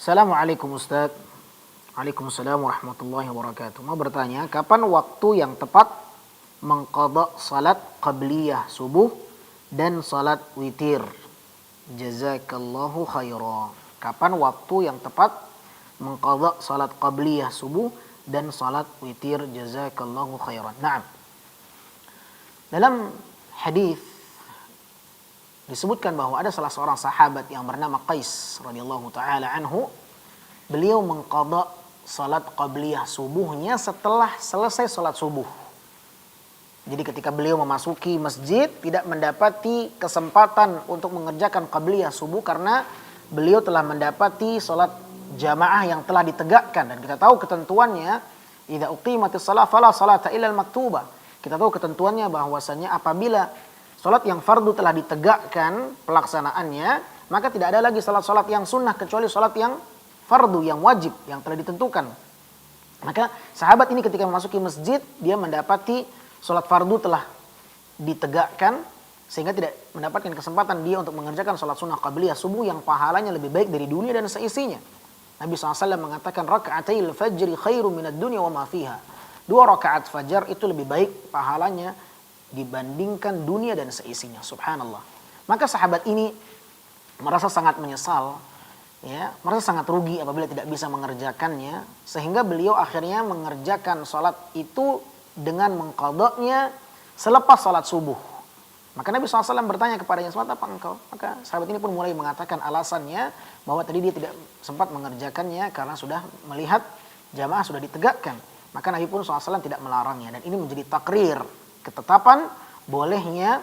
Assalamualaikum Ustaz. Waalaikumsalam warahmatullahi wabarakatuh. Mau bertanya, kapan waktu yang tepat mengqadha salat qabliyah subuh dan salat witir? Jazakallahu khairan. Kapan waktu yang tepat mengqadha salat qabliyah subuh dan salat witir? Jazakallahu khairan. Naam. Dalam hadis disebutkan bahwa ada salah seorang sahabat yang bernama Qais radhiyallahu taala anhu. Beliau mengqadha salat qabliyah subuhnya setelah selesai salat subuh. Jadi ketika beliau memasuki masjid tidak mendapati kesempatan untuk mengerjakan qabliyah subuh karena beliau telah mendapati salat jamaah yang telah ditegakkan, dan kita tahu ketentuannya idza uqimatis shalah fala salata illa al-maktubah. Kita tahu ketentuannya bahwasanya apabila salat yang fardu telah ditegakkan pelaksanaannya, maka tidak ada lagi salat-salat yang sunnah kecuali salat yang fardu, yang wajib, yang telah ditentukan. Maka sahabat ini ketika memasuki masjid, dia mendapati salat fardu telah ditegakkan, sehingga tidak mendapatkan kesempatan dia untuk mengerjakan salat sunnah qabliyah subuh yang pahalanya lebih baik dari dunia dan seisinya. Nabi SAW mengatakan, raka'atil fajri khairu minad dunya wa ma fiha. 2 rakaat fajar itu lebih baik pahalanya dibandingkan dunia dan seisinya. Subhanallah. Maka sahabat ini merasa sangat menyesal, ya, merasa sangat rugi apabila tidak bisa mengerjakannya, sehingga beliau akhirnya mengerjakan salat itu dengan mengqadhanya selepas salat subuh. Maka Nabi SAW bertanya kepadanya, "Salat apa engkau?" Maka sahabat ini pun mulai mengatakan alasannya bahwa tadi dia tidak sempat mengerjakannya karena sudah melihat jamaah sudah ditegakkan. Maka Nabi pun SAW tidak melarangnya, dan ini menjadi takrir, ketetapan bolehnya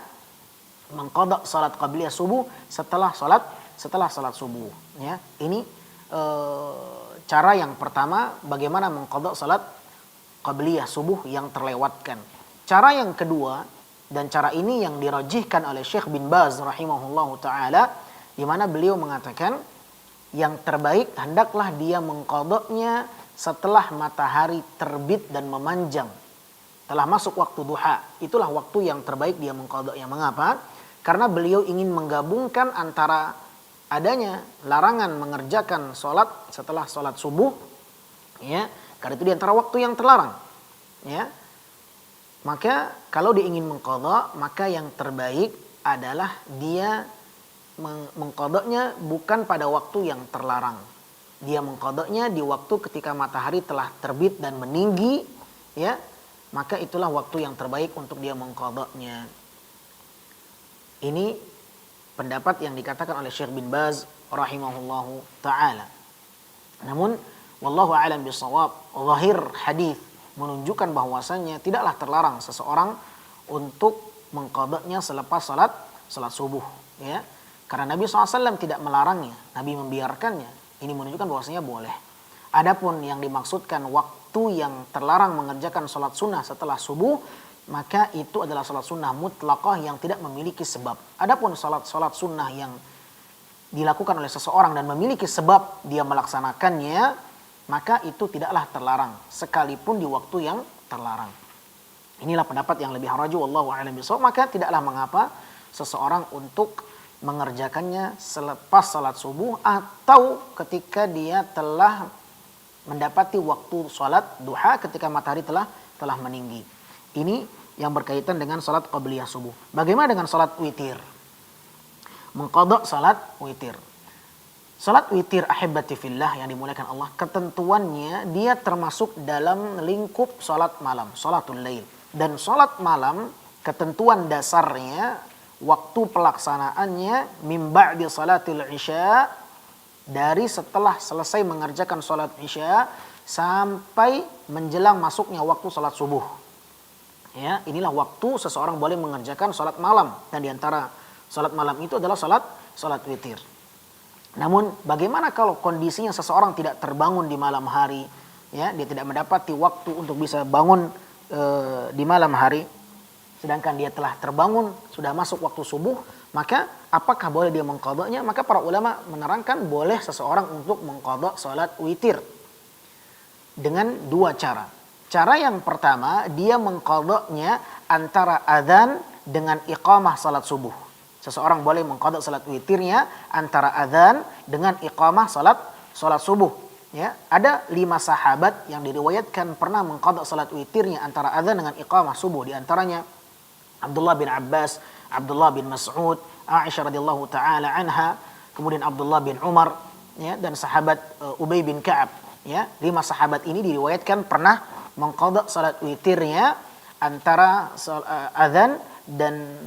mengqadha salat qabliyah subuh setelah salat subuh, ya. Ini cara yang pertama bagaimana mengqadha salat qabliyah subuh yang terlewatkan. Cara yang kedua, dan cara ini yang dirajihkan oleh Syekh bin Baz rahimahullahu taala, di mana beliau mengatakan yang terbaik hendaklah dia mengqadhanya setelah matahari terbit dan memanjang. Telah masuk waktu duha, itulah waktu yang terbaik dia mengqadhanya. Mengapa? Karena beliau ingin menggabungkan antara adanya larangan mengerjakan sholat setelah sholat subuh, ya, karena itu di antara waktu yang terlarang, ya. Maka kalau dia ingin mengqadha, maka yang terbaik adalah dia mengqadhanya bukan pada waktu yang terlarang. Dia mengqadhanya di waktu ketika matahari telah terbit dan meninggi, ya. Maka itulah waktu yang terbaik untuk dia mengqadhanya. Ini pendapat yang dikatakan oleh Syekh bin Baz rahimahullahu taala. Namun wallahu a'lam bishawab, zahir hadis menunjukkan bahwasannya tidaklah terlarang seseorang untuk mengqadhanya selepas salat subuh, ya. Karena Nabi SAW tidak melarangnya, Nabi membiarkannya. Ini menunjukkan bahwasanya boleh. Adapun yang dimaksudkan waktu yang terlarang mengerjakan salat sunnah setelah subuh, maka itu adalah salat sunnah mutlaqah yang tidak memiliki sebab. Adapun salat sunnah yang dilakukan oleh seseorang dan memiliki sebab dia melaksanakannya, maka itu tidaklah terlarang sekalipun di waktu yang terlarang. Inilah pendapat yang lebih rajih, wallahu a'lam bishawab. Maka tidaklah mengapa seseorang untuk mengerjakannya selepas salat subuh atau ketika dia telah mendapati waktu salat duha ketika matahari telah meninggi. Ini yang berkaitan dengan salat qabliyah subuh. Bagaimana dengan salat witir? Mengqadha salat witir. Salat witir ahibati fillah yang dimuliakan Allah, ketentuannya dia termasuk dalam lingkup salat malam, salatul lail. Dan salat malam ketentuan dasarnya waktu pelaksanaannya min ba'di salatil isya, dari setelah selesai mengerjakan salat isya sampai menjelang masuknya waktu salat subuh. Ya, inilah waktu seseorang boleh mengerjakan salat malam, dan diantara salat malam itu adalah salat witir. Namun bagaimana kalau kondisinya seseorang tidak terbangun di malam hari, ya, dia tidak mendapati waktu untuk bisa bangun di malam hari, sedangkan dia telah terbangun sudah masuk waktu subuh, maka apakah boleh dia mengqadhanya? Maka para ulama menerangkan boleh seseorang untuk mengqadha salat witir dengan 2 cara. Cara yang pertama, dia mengqadhanya antara adzan dengan iqamah salat subuh. Seseorang boleh mengqadha salat witirnya antara adzan dengan iqamah salat salat subuh. Ya, ada 5 sahabat yang diriwayatkan pernah mengqadha salat witirnya antara adzan dengan iqamah subuh. Di antaranya Abdullah bin Abbas, Abdullah bin Mas'ud, Aisyah radhiyallahu taala anha, kemudian Abdullah bin Umar, ya, dan sahabat Ubay bin Ka'ab. Ya, 5 sahabat ini diriwayatkan pernah mengqadha salat witirnya antara adzan dan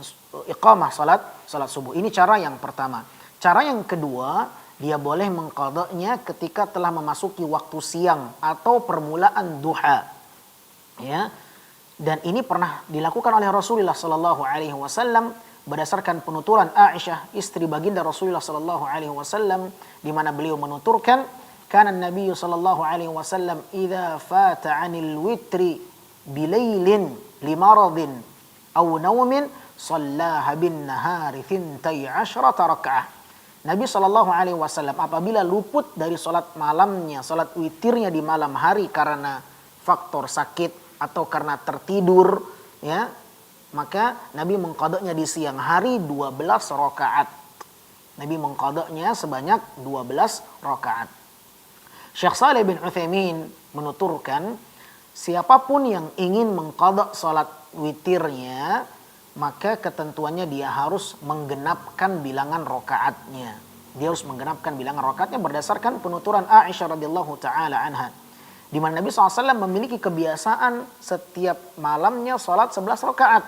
iqamah salat subuh. Ini cara yang pertama. Cara yang kedua, dia boleh mengqadhanya ketika telah memasuki waktu siang atau permulaan duha. Ya. Dan ini pernah dilakukan oleh Rasulullah sallallahu alaihi wasallam berdasarkan penuturan Aisyah, istri baginda Rasulullah sallallahu alaihi wasallam, di mana beliau menuturkan, kana Nabi sallallahu alaihi wasallam idza fata 'anil witri bilailin limaradin aw naumin shallaha bin nahari 12 raka'ah. Nabi sallallahu alaihi wasallam apabila luput dari salat malamnya, salat witirnya di malam hari karena faktor sakit atau karena tertidur, ya, maka Nabi mengqadhanya di siang hari 12 rakaat. Nabi mengqadhanya sebanyak 12 rakaat. Syekh Shalih bin Utsaimin menuturkan, siapapun yang ingin mengqadha salat witirnya, maka ketentuannya dia harus menggenapkan bilangan rakaatnya. Dia harus menggenapkan bilangan rakaatnya berdasarkan penuturan Aisyah radhiyallahu taala anha, di mana Nabi SAW memiliki kebiasaan setiap malamnya salat 11 rakaat.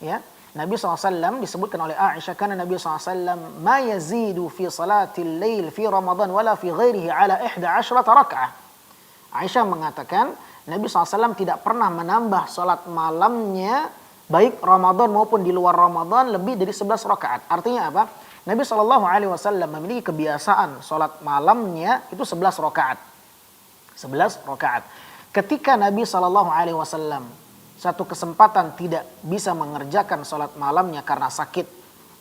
Ya, Nabi SAW disebutkan oleh Aisyah, karena Nabi SAW ma yazidu fi salatil lail fi Ramadan wala fi ghairihi ala 11 rakaat. Aisyah mengatakan Nabi SAW tidak pernah menambah salat malamnya baik Ramadan maupun di luar Ramadan lebih dari 11 rakaat. Artinya apa? Nabi SAW memiliki kebiasaan salat malamnya itu 11 rakaat. 11 rakaat. Ketika Nabi SAW satu kesempatan tidak bisa mengerjakan salat malamnya karena sakit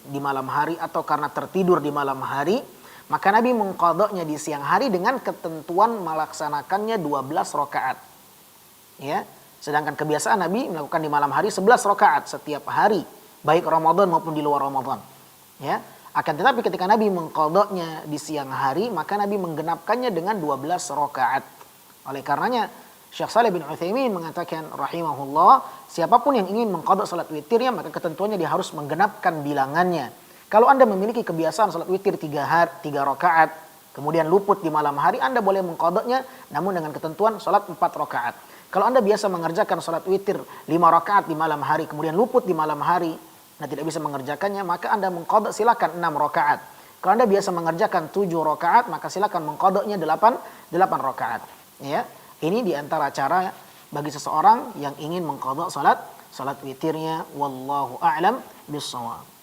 di malam hari atau karena tertidur di malam hari, maka Nabi mengqadhanya di siang hari dengan ketentuan melaksanakannya 12 rakaat. Ya, sedangkan kebiasaan Nabi melakukan di malam hari 11 rakaat setiap hari, baik Ramadan maupun di luar Ramadan. Ya, akan tetapi ketika Nabi mengqadhanya di siang hari, maka Nabi menggenapkannya dengan 12 rakaat. Oleh karenanya Syekh Shalih bin Utsaimin mengatakan rahimahullah, siapapun yang ingin mengqadha salat witirnya, maka ketentuannya dia harus menggenapkan bilangannya. Kalau Anda memiliki kebiasaan salat witir 3 rakaat, kemudian luput di malam hari, Anda boleh mengqadhanya namun dengan ketentuan salat 4 rakaat. Kalau Anda biasa mengerjakan salat witir 5 rakaat di malam hari, kemudian luput di malam hari, Anda tidak bisa mengerjakannya, maka Anda mengqadha silakan 6 rakaat. Kalau Anda biasa mengerjakan 7 rakaat, maka silakan mengqadhanya 8 rakaat. Ya, ini diantara cara bagi seseorang yang ingin mengqadha salat witirnya. Wallahu a'lam bissawab.